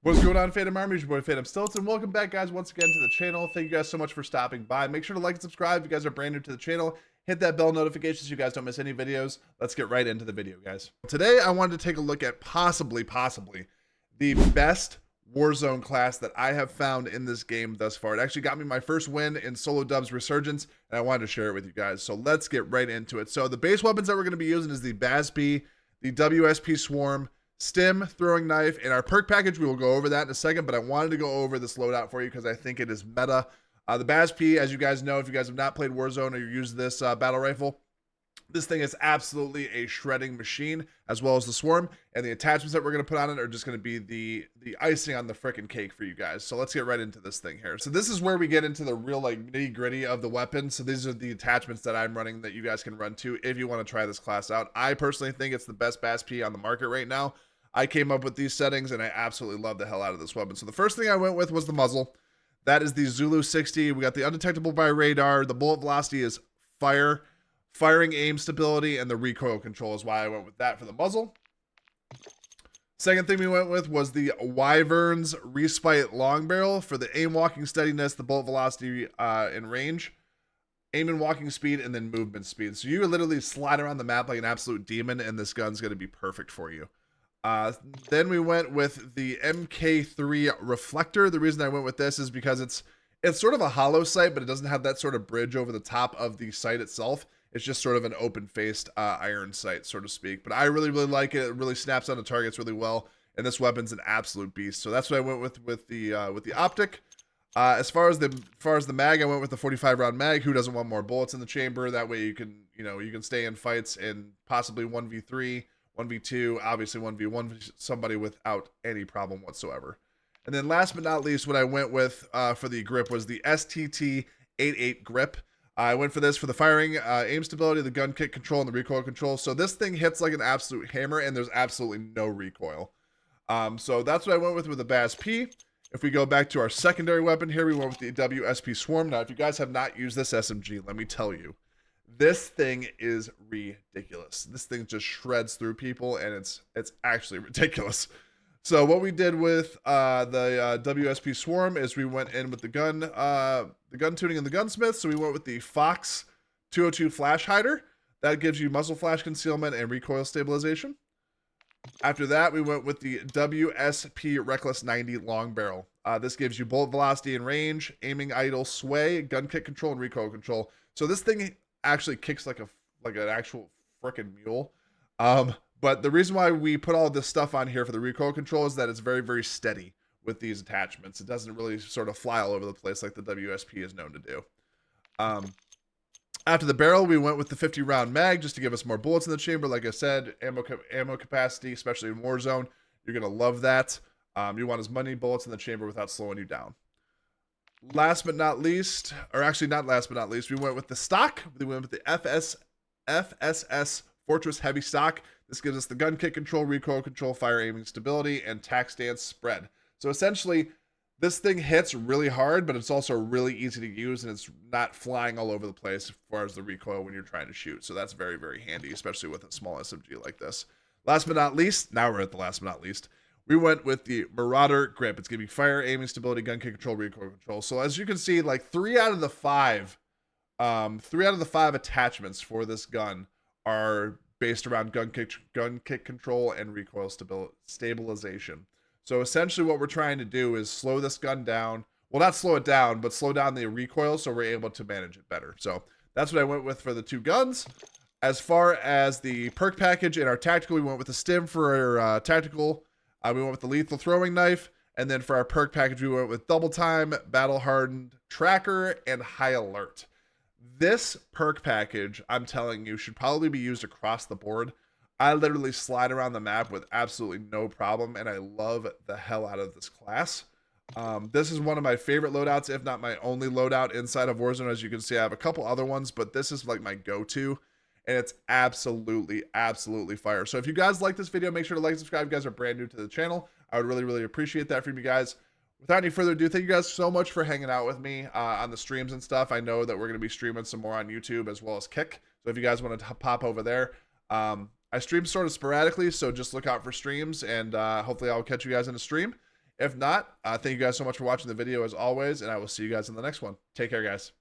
What's going on, Phantxm Army? It's your boy Phantxm Stilton. Welcome back, guys, once again to the channel. Thank you guys so much for stopping by. Make sure to like and subscribe if you guys are brand new to the channel. Hit that bell notification so you guys don't miss any videos. Let's get right into the video, guys. Today, I wanted to take a look at possibly the best Warzone class that I have found in this game thus far. It actually got me my first win in Solo Dub's Resurgence, and I wanted to share it with you guys. So let's get right into it. So the base weapons that we're going to be using is the BAS-B, the WSP Swarm, Stim, throwing knife, and our perk package. We will go over that in a second, but I wanted to go over this loadout for you because I think it is meta. The BAS-P, as you guys know, if you guys have not played Warzone or you use this battle rifle, this thing is absolutely a shredding machine, as well as the Swarm, and the attachments that we're going to put on it are just going to be the icing on the frickin' cake for you guys. So let's get right into this thing here. So this is where we get into the real nitty gritty of the weapon. So these are the attachments that I'm running that you guys can run to if you want to try this class out. I personally think it's the best BAS-P on the market right now. I came up with these settings and I absolutely love the hell out of this weapon. So the first thing I went with was the muzzle. That is the Zulu 60. We got the undetectable by radar. The bullet velocity is firing aim stability, and the recoil control is why I went with that for the muzzle. Second thing we went with was the Wyvern's Respite long barrel for the aim walking steadiness, the bullet velocity in range, aim and walking speed, and then movement speed. So you literally slide around the map like an absolute demon, and this gun's going to be perfect for you. Then we went with the MK3 reflector. The reason I went with this is because it's sort of a hollow sight, but it doesn't have that sort of bridge over the top of the sight itself. It's just sort of an open-faced iron sight, so to speak. But I really like it. It really snaps onto targets really well, and this weapon's an absolute beast. So that's what I went with the optic. As far as the mag, I went with the 45-round mag. Who doesn't want more bullets in the chamber? That way you can stay in fights in possibly 1v3. 1v2, obviously 1v1 somebody without any problem whatsoever. And then last but not least, what I went with for the grip was the STT-88 grip. I went for this for the firing, aim stability, the gun kick control, and the recoil control. So this thing hits like an absolute hammer, and there's absolutely no recoil. So that's what I went with the BAS-P. If we go back to our secondary weapon here, we went with the WSP Swarm. Now, if you guys have not used this SMG, let me tell you, this thing is ridiculous. This thing just shreds through people, and it's actually ridiculous. So what we did with the WSP Swarm is we went in with the gun tuning and the gunsmith. So we went with the Fox 202 flash hider. That gives you muzzle flash concealment and recoil stabilization. After that, we went with the WSP Reckless 90 long barrel. This gives you bullet velocity and range, aiming idle, sway, gun kick control, and recoil control. So this thing actually kicks like an actual freaking mule. But the reason why we put all this stuff on here for the recoil control is that it's very steady with these attachments. It doesn't really sort of fly all over the place like the WSP is known to do. After the barrel, we went with the 50-round mag just to give us more bullets in the chamber. Like I said, ammo capacity, especially in Warzone, you're going to love that. You want as many bullets in the chamber without slowing you down. Last but not least, or actually not last but not least, we went with the stock. We went with the FSS Fortress Heavy Stock. This gives us the gun kick control, recoil control, fire aiming stability, and tac stance spread. So essentially, this thing hits really hard, but it's also really easy to use, and it's not flying all over the place as far as the recoil when you're trying to shoot. So that's very handy, especially with a small SMG like this. Last but not least, now we're at the last but not least, we went with the Marauder grip. It's giving fire, aiming stability, gun kick control, recoil control. So as you can see, like 3 out of the 5 attachments for this gun are based around gun kick control and recoil stabilization. So essentially what we're trying to do is slow this gun down. Well, not slow it down, but slow down the recoil so we're able to manage it better. So that's what I went with for the 2 guns. As far as the perk package in our tactical, we went with the Stim for our tactical. We went with the lethal throwing knife, and then for our perk package, we went with double time, battle hardened tracker, and high alert. This perk package, I'm telling you, should probably be used across the board. I literally slide around the map with absolutely no problem, and I love the hell out of this class. This is one of my favorite loadouts, if not my only loadout inside of Warzone. As you can see, I have a couple other ones, but this is like my go-to. And it's absolutely fire. So if you guys like this video, make sure to like and subscribe. If you guys are brand new to the channel, I would really appreciate that from you guys. Without any further ado, thank you guys so much for hanging out with me on the streams and stuff. I know that we're going to be streaming some more on YouTube as well as Kick. So if you guys want to pop over there, I stream sort of sporadically, so just look out for streams, and hopefully I'll catch you guys in a stream. If not, thank you guys so much for watching the video as always, and I will see you guys in the next one. Take care, guys.